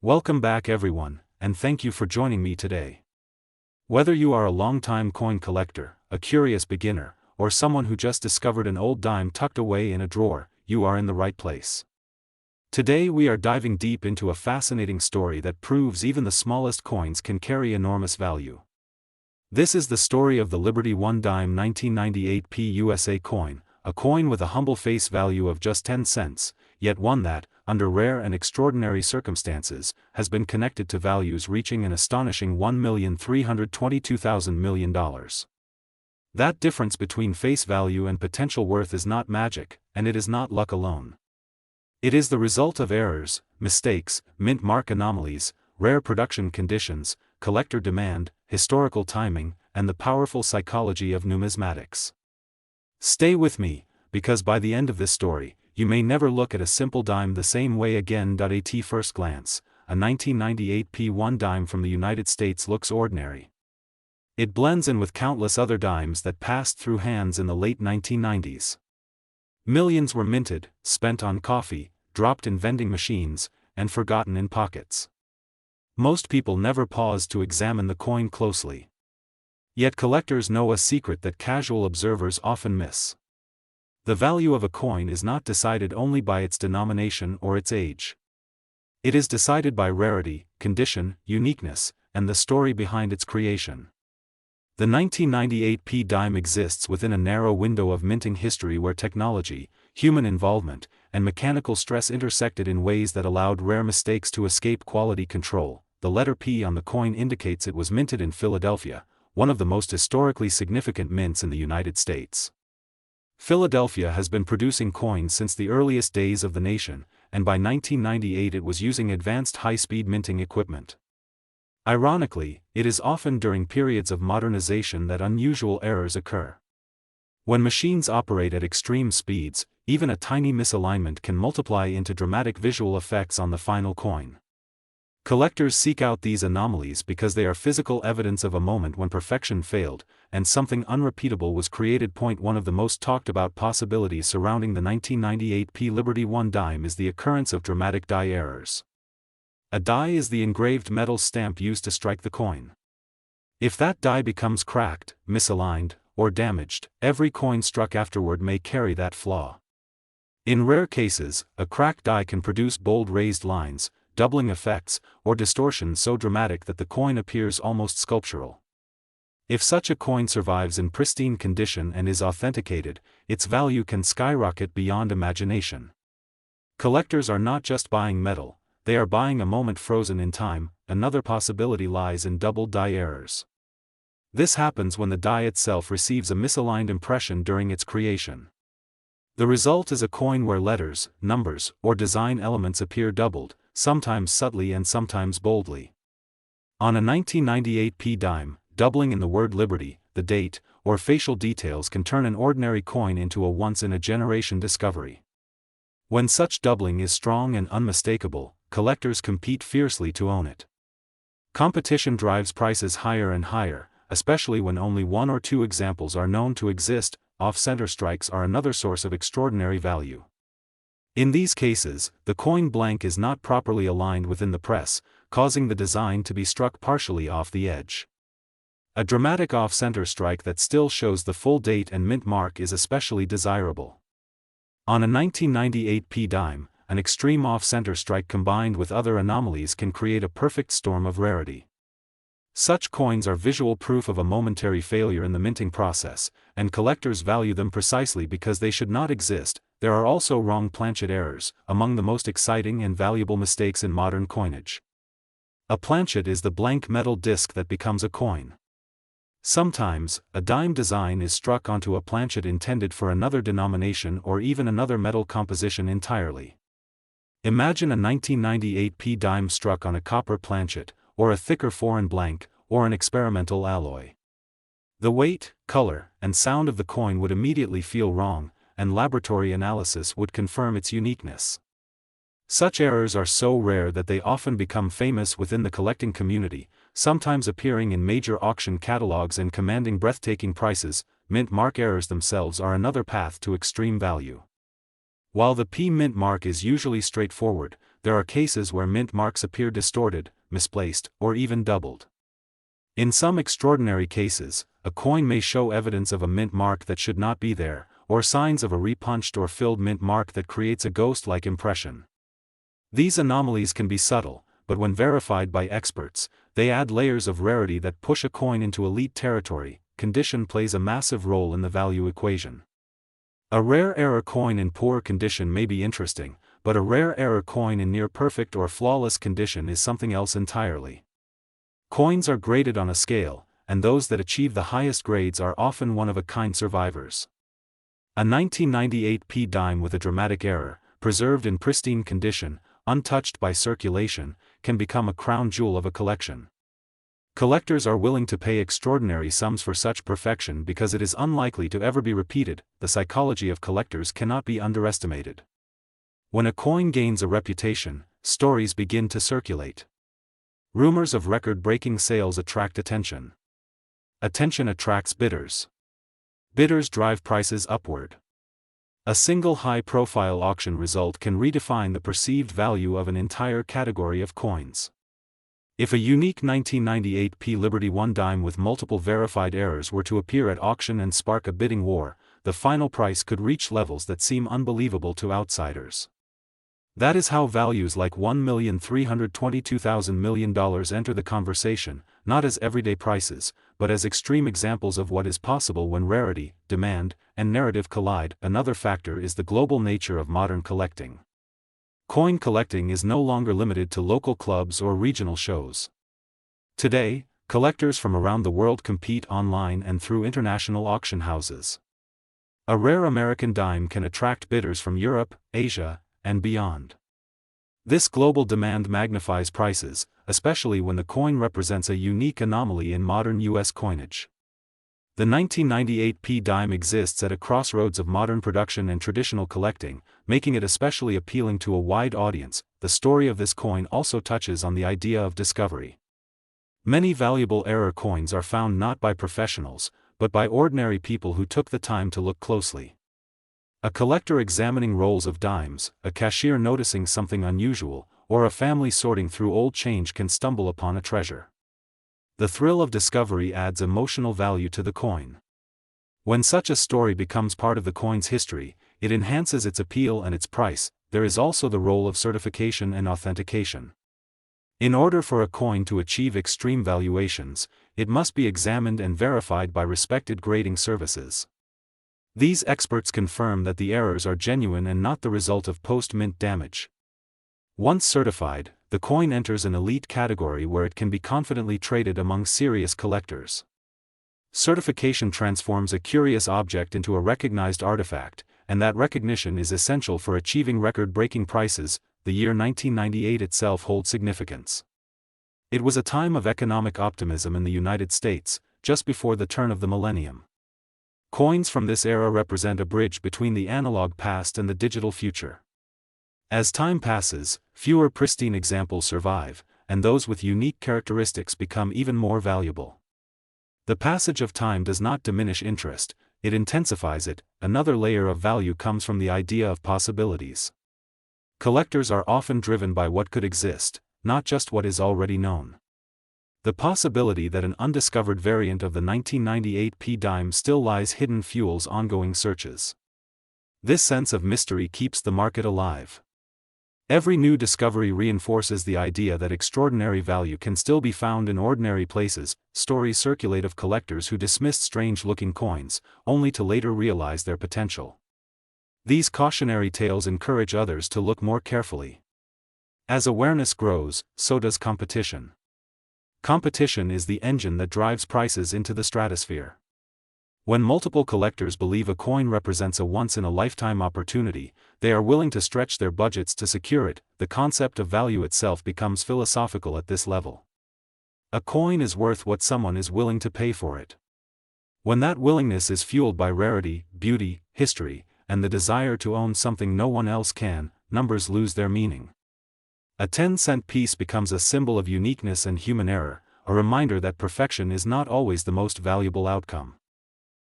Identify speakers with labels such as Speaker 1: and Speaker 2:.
Speaker 1: Welcome back everyone, and thank you for joining me today. Whether you are a long-time coin collector, a curious beginner, or someone who just discovered an old dime tucked away in a drawer, you are in the right place. Today we are diving deep into a fascinating story that proves even the smallest coins can carry enormous value. This is the story of the Liberty 1 dime 1998 PUSA coin, a coin with a humble face value of just 10 cents, yet one that, under rare and extraordinary circumstances, has been connected to values reaching an astonishing $1,322,000 million. That difference between face value and potential worth is not magic, and it is not luck alone. It is the result of errors, mistakes, mint mark anomalies, rare production conditions, collector demand, historical timing, and the powerful psychology of numismatics. Stay with me, because by the end of this story, you may never look at a simple dime the same way again. At first glance, a 1998 P1 dime from the United States looks ordinary. It blends in with countless other dimes that passed through hands in the late 1990s. Millions were minted, spent on coffee, dropped in vending machines, and forgotten in pockets. Most people never pause to examine the coin closely. Yet collectors know a secret that casual observers often miss. The value of a coin is not decided only by its denomination or its age. It is decided by rarity, condition, uniqueness, and the story behind its creation. The 1998 P dime exists within a narrow window of minting history where technology, human involvement, and mechanical stress intersected in ways that allowed rare mistakes to escape quality control. The letter P on the coin indicates it was minted in Philadelphia, one of the most historically significant mints in the United States. Philadelphia has been producing coins since the earliest days of the nation, and by 1998 it was using advanced high-speed minting equipment. Ironically, it is often during periods of modernization that unusual errors occur. When machines operate at extreme speeds, even a tiny misalignment can multiply into dramatic visual effects on the final coin. Collectors seek out these anomalies because they are physical evidence of a moment when perfection failed, and something unrepeatable was created. One of the most talked about possibilities surrounding the 1998 P Liberty 1 dime is the occurrence of dramatic die errors. A die is the engraved metal stamp used to strike the coin. If that die becomes cracked, misaligned, or damaged, every coin struck afterward may carry that flaw. In rare cases, a cracked die can produce bold raised lines, doubling effects, or distortion so dramatic that the coin appears almost sculptural. If such a coin survives in pristine condition and is authenticated, its value can skyrocket beyond imagination. Collectors are not just buying metal, they are buying a moment frozen in time. Another possibility lies in double die errors. This happens when the die itself receives a misaligned impression during its creation. The result is a coin where letters, numbers, or design elements appear doubled, sometimes subtly and sometimes boldly. On a 1998 P dime, doubling in the word Liberty, the date, or facial details can turn an ordinary coin into a once-in-a-generation discovery. When such doubling is strong and unmistakable, collectors compete fiercely to own it. Competition drives prices higher and higher, especially when only one or two examples are known to exist. Off-center strikes are another source of extraordinary value. In these cases, the coin blank is not properly aligned within the press, causing the design to be struck partially off the edge. A dramatic off-center strike that still shows the full date and mint mark is especially desirable. On a 1998 P dime, an extreme off-center strike combined with other anomalies can create a perfect storm of rarity. Such coins are visual proof of a momentary failure in the minting process, and collectors value them precisely because they should not exist. There are also wrong planchet errors, among the most exciting and valuable mistakes in modern coinage. A planchet is the blank metal disc that becomes a coin. Sometimes, a dime design is struck onto a planchet intended for another denomination or even another metal composition entirely. Imagine a 1998 P dime struck on a copper planchet, or a thicker foreign blank, or an experimental alloy. The weight, color, and sound of the coin would immediately feel wrong, and laboratory analysis would confirm its uniqueness. Such errors are so rare that they often become famous within the collecting community, sometimes appearing in major auction catalogs and commanding breathtaking prices. Mint mark errors themselves are another path to extreme value. While the P mint mark is usually straightforward, there are cases where mint marks appear distorted, misplaced, or even doubled. In some extraordinary cases, a coin may show evidence of a mint mark that should not be there, or signs of a repunched or filled mint mark that creates a ghost-like impression. These anomalies can be subtle, but when verified by experts, they add layers of rarity that push a coin into elite territory. Condition plays a massive role in the value equation. A rare error coin in poor condition may be interesting, but a rare error coin in near-perfect or flawless condition is something else entirely. Coins are graded on a scale, and those that achieve the highest grades are often one-of-a-kind survivors. A 1998 p dime with a dramatic error, preserved in pristine condition, untouched by circulation, can become a crown jewel of a collection. Collectors are willing to pay extraordinary sums for such perfection because it is unlikely to ever be repeated. The psychology of collectors cannot be underestimated. When a coin gains a reputation, stories begin to circulate. Rumors of record-breaking sales attract attention. Attention attracts bidders. Bidders drive prices upward. A single high-profile auction result can redefine the perceived value of an entire category of coins. If a unique 1998 p Liberty 1 dime with multiple verified errors were to appear at auction and spark a bidding war, the final price could reach levels that seem unbelievable to outsiders. That is how values like $1,322,000 million enter the conversation, not as everyday prices, but as extreme examples of what is possible when rarity, demand, and narrative collide. Another factor is the global nature of modern collecting. Coin collecting is no longer limited to local clubs or regional shows. Today, collectors from around the world compete online and through international auction houses. A rare American dime can attract bidders from Europe, Asia, and beyond. This global demand magnifies prices, especially when the coin represents a unique anomaly in modern U.S. coinage. The 1998 p dime exists at a crossroads of modern production and traditional collecting, making it especially appealing to a wide audience. The story of this coin also touches on the idea of discovery. Many valuable error coins are found not by professionals, but by ordinary people who took the time to look closely. A collector examining rolls of dimes, a cashier noticing something unusual, or a family sorting through old change can stumble upon a treasure. The thrill of discovery adds emotional value to the coin. When such a story becomes part of the coin's history, it enhances its appeal and its price. There is also the role of certification and authentication. In order for a coin to achieve extreme valuations, it must be examined and verified by respected grading services. These experts confirm that the errors are genuine and not the result of post-mint damage. Once certified, the coin enters an elite category where it can be confidently traded among serious collectors. Certification transforms a curious object into a recognized artifact, and that recognition is essential for achieving record-breaking prices. The year 1998 itself holds significance. It was a time of economic optimism in the United States, just before the turn of the millennium. Coins from this era represent a bridge between the analog past and the digital future. As time passes, fewer pristine examples survive, and those with unique characteristics become even more valuable. The passage of time does not diminish interest, it intensifies it. Another layer of value comes from the idea of possibilities. Collectors are often driven by what could exist, not just what is already known. The possibility that an undiscovered variant of the 1998 p dime still lies hidden fuels ongoing searches. This sense of mystery keeps the market alive. Every new discovery reinforces the idea that extraordinary value can still be found in ordinary places. Stories circulate of collectors who dismissed strange-looking coins, only to later realize their potential. These cautionary tales encourage others to look more carefully. As awareness grows, so does competition. Competition is the engine that drives prices into the stratosphere. When multiple collectors believe a coin represents a once-in-a-lifetime opportunity, they are willing to stretch their budgets to secure it. The concept of value itself becomes philosophical at this level. A coin is worth what someone is willing to pay for it. When that willingness is fueled by rarity, beauty, history, and the desire to own something no one else can, numbers lose their meaning. A 10-cent piece becomes a symbol of uniqueness and human error, a reminder that perfection is not always the most valuable outcome.